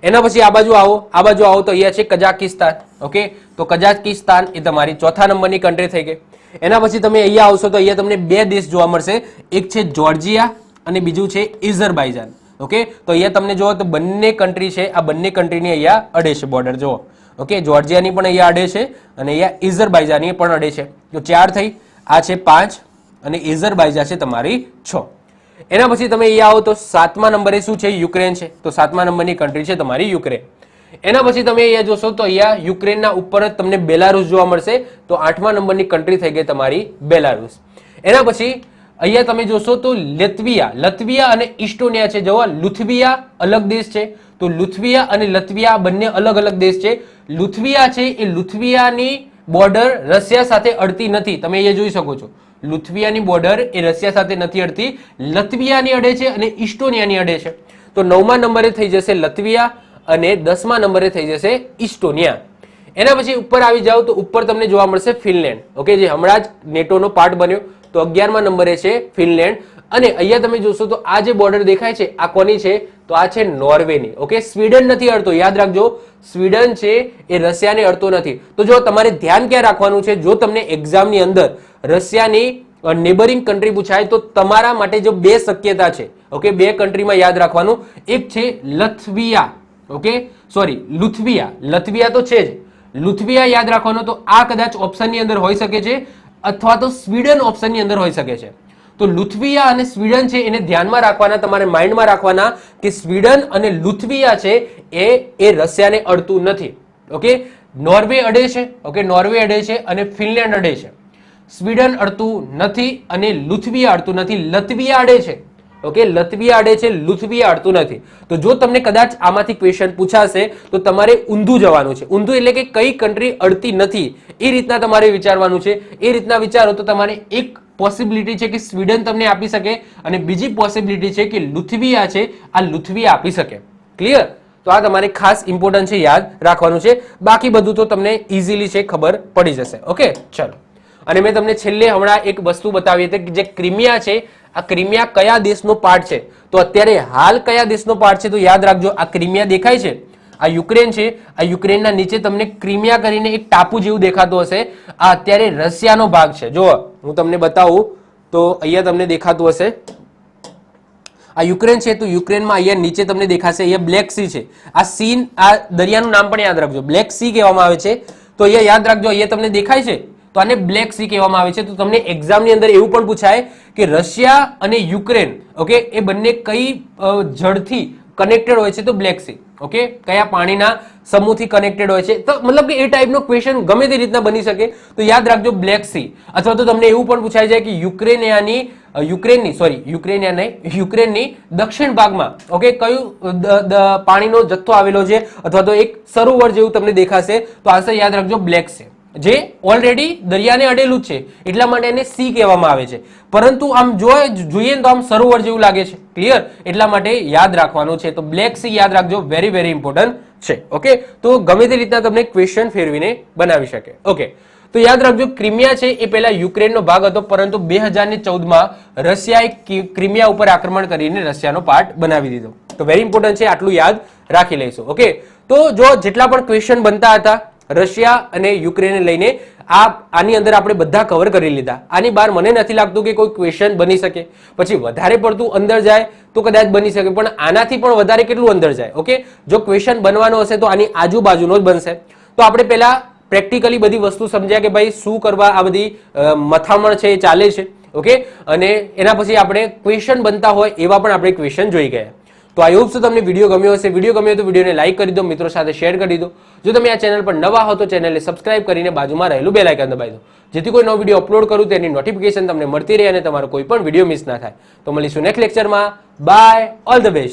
એના પછી આ બાજુ આવો, આ બાજુ આવો તો અહીંયા છે કઝાકિસ્તાન. ઓકે, તો કઝાકિસ્તાન એ તમારી 4થા નંબરની કન્ટ્રી થઈ ગઈ. એના પછી તમે અહીંયા આવશો તો અહીંયા તમને 2 દેશ જોવા મળશે, એક છે જોર્જિયા અને બીજું છે એઝરબાઈજાન. ઓકે, તો અહીંયા તમને જો તો બંને કન્ટ્રી છે, આ બંને કન્ટ્રીની અહીંયા અડે છે બોર્ડર. જુઓ, ઓકે, જોર્જિયાની પણ અહીંયા અડે છે અને અહીંયા એઝરબાઈજાનની પણ અડે છે. તો 4 થઈ, આ છે 5 અને એઝરબાઈજાન છે તમારી 6. એના પછી તમે અહીંયા આવો તો 7મા નંબરે શું છે? યુક્રેન છે. તો 7મા નંબરની કન્ટ્રી છે તમારી યુક્રેન. એના પછી તમે અહીંયા જોશો તો અહીંયા યુક્રેનના ઉપર જ તમને બેલારુસ જોવા મળશે. તો 8મા નંબરની કન્ટ્રી થઈ ગઈ તમારી બેલારુસ. એના પછી અહીંયા તમે જોશો તો લથવિયા અને ઇસ્ટોનિયા છે. જો લુથવિયા અલગ દેશ છે, તો લુથવિયા અને લથવિયા બંને અલગ અલગ દેશ છે. લુથવિયા છે એ લુથવિયાની બોર્ડર રશિયા સાથે અડતી નથી. તમે અહીંયા જોઈ શકો છો, લુથવિયાની બોર્ડર એ રશિયા સાથે નથી અડતી, લથવિયાની અડે છે અને ઇસ્ટોનિયાની અડે છે. તો 9મા નંબરે થઈ જશે લથવિયા અને 10મા નંબરે થઈ જશે ઇસ્ટોનિયા. એના પછી ઉપર આવી જાઓ તો ઉપર તમને જોવા મળશે ફિનલેન્ડ. ઓકે, જે હમણાં જ નેટોનો પાર્ટ બન્યો, તો 11મા નંબરે છે ફિનલેન્ડ. અને અહીંયા તમે જોશો તો આ જે બોર્ડર દેખાય છે આ કોની છે? તો આ છે નોર્વેની. ઓકે, સ્વીડન નથી અડતો, યાદ રાખજો સ્વીડન છે એ રશિયાને અડતો નથી. તો જો તમારે ધ્યાન ક્યાં રાખવાનું છે, જો તમને એક્ઝામની અંદર રશિયાની નેબરિંગ કન્ટ્રી પૂછાય તો તમારા માટે જો 2 શક્યતા છે. ઓકે, 2 કન્ટ્રીમાં યાદ રાખવાનું, એક છે લથવિયા. Okay, sorry લુથવિયા. લથવિયા તો છે જ, લુથવિયા યાદ રાખવાનો. તો આ કદાચ ઓપ્શનની અંદર હોઈ શકે છે અથવા તો સ્વીડન ઓપ્શનની અંદર હોઈ શકે છે. તો લુથવિયા અને સ્વીડન છે એને ધ્યાનમાં રાખવાના, તમારે માઇન્ડમાં રાખવાના કે સ્વીડન અને લુથવિયા છે એ રશિયાને અડતું નથી. ઓકે, નોર્વે અડે છે. ઓકે, નોર્વે અડે છે અને ફિનલેન્ડ અડે છે. સ્વીડન અડતું નથી અને લુથવિયા અડતું નથી. લથવિયા અડે છે. ઓકે, લથવિયા અડે છે, લુથવિયા અડતું નથી. તો જો તમને કદાચ આમાંથી ક્વેશ્ચન પૂછાશે તો તમારે ઊંધું જવાનું છે. ઊંધું એટલે કે કઈ કન્ટ્રી અડતી નથી એ રીતના તમારે વિચારવાનું છે. એ રીતના વિચારો તો તમારે એક પોસિબિલિટી છે કે સ્વીડન તમને આપી શકે અને બીજી પોસિબિલિટી છે કે લુથવિયા છે, આ લુથવિયા આપી શકે. ક્લિયર? તો આ તમારે ખાસ ઇમ્પોર્ટન્ટ છે, યાદ રાખવાનું છે. બાકી બધું તો તમને ઇઝીલી છે ખબર પડી જશે. ઓકે, ચલો. અને મેં તમને છેલ્લે હમણાં એક વસ્તુ બતાવી હતી કે જે ક્રિમિયા છે, આ ક્રિમિયા કયા દેશનો પાર્ટ છે? તો અત્યારે હાલ કયા દેશનો પાર્ટ છે? તો યાદ રાખજો આ ક્રિમિયા દેખાય છે, આ યુક્રેન છે. આ યુક્રેનના નીચે તમને ક્રિમિયા કરીને એક ટાપુ જેવું દેખાતું હશે, આ અત્યારે રશિયાનો ભાગ છે. જો હું તમને બતાવું તો અહીંયા તમને દેખાતું હશે, આ યુક્રેન છે. તો યુક્રેનમાં અહીંયા નીચે તમને દેખાશે, અહીંયા બ્લેક સી છે. આ સી, આ દરિયાનું નામ પણ યાદ રાખજો, બ્લેક સી કહેવામાં આવે છે. તો અહીંયા યાદ રાખજો, અહીંયા તમને દેખાય છે તો આને બ્લેક સી કહેવામાં આવે છે. તો તમને એક્ઝામની અંદર એવું પણ પૂછાય કે રશિયા અને યુક્રેન, ઓકે, એ બંને કઈ જળથી કનેક્ટેડ હોય છે? તો બ્લેક સી. ઓકે, કયા પાણીના સમૂહથી કનેક્ટેડ હોય છે? તો મતલબ કે એ ટાઈપનો ક્વેશ્ચન ગમે તે રીતના બની શકે. તો યાદ રાખજો બ્લેક સી. અથવા તો તમને એવું પણ પૂછાઈ જાય કે યુક્રેનની દક્ષિણ ભાગમાં, ઓકે, કયું પાણીનો જથ્થો આવેલો છે અથવા તો એક સરોવર જેવું તમને દેખાશે. તો આન્સર યાદ રાખજો બ્લેક સી, જે ઓલરેડી દરિયાને અડેલું જ છે એટલા માટે એને સી કહેવામાં આવે છે. પરંતુ આમ જોઈએ તો આમ સરોવર જેવું લાગે છે. ક્લિયર? એટલા માટે યાદ રાખવાનું છે. તો બ્લેક સી યાદ રાખજો, વેરી વેરી ઇમ્પોર્ટન્ટ છે. ઓકે, તો ગમે તે રીતના તમને ક્વેશ્ચન ફેરવીને બનાવી શકે. ઓકે, તો યાદ રાખજો ક્રિમિયા છે એ પહેલા યુક્રેનનો ભાગ હતો, પરંતુ 2014માં રશિયાએ ક્રિમિયા ઉપર આક્રમણ કરીને રશિયાનો પાર્ટ બનાવી દીધો. તો વેરી ઇમ્પોર્ટન્ટ છે, આટલું યાદ રાખી લઈશું. ઓકે, તો જો જેટલા પણ ક્વેશ્ચન બનતા હતા રશિયા અને યુક્રેનને લઈને આની અંદર આપણે બધા કવર કરી લીધા. આની બહાર મને નથી લાગતું કે કોઈ ક્વેશ્ચન બની શકે. પછી વધારે પડતું અંદર જાય તો કદાચ બની શકે, પણ આનાથી પણ વધારે કેટલું અંદર જાય? ઓકે, જો ક્વેશ્ચન બનવાનો હશે તો આની આજુબાજુનો જ બનશે. તો આપણે પહેલા પ્રેક્ટિકલી બધી વસ્તુ સમજ્યા કે ભાઈ શું કરવા આ બધી મથામણ છે એ ચાલે છે. ઓકે, અને એના પછી આપણે ક્વેશ્ચન બનતા હોય એવા પણ આપણે ક્વેશ્ચન જોઈ ગયા. તો આઈ હોપ તમને વિડીયો ગમ્યો હશે. વિડીયો ગમ્યો તો વિડીયોને લાઈક કરી દો, મિત્રો સાથે શેર કરી દો. જો તમે આ ચેનલ પર નવા હો તો ચેનલને સબસ્ક્રાઇબ કરીને બાજુમાં રહેલું બેલ આઇકન દબાવી દો. જેથી કોઈ નવો વિડીયો અપલોડ કરું તેની નોટિફિકેશન તમને મળતી રહે અને તમારો કોઈ પણ વિડીયો મિસ ના થાય. તો મળીશું નેક્સ્ટ લેક્ચરમાં. Bye, all the best.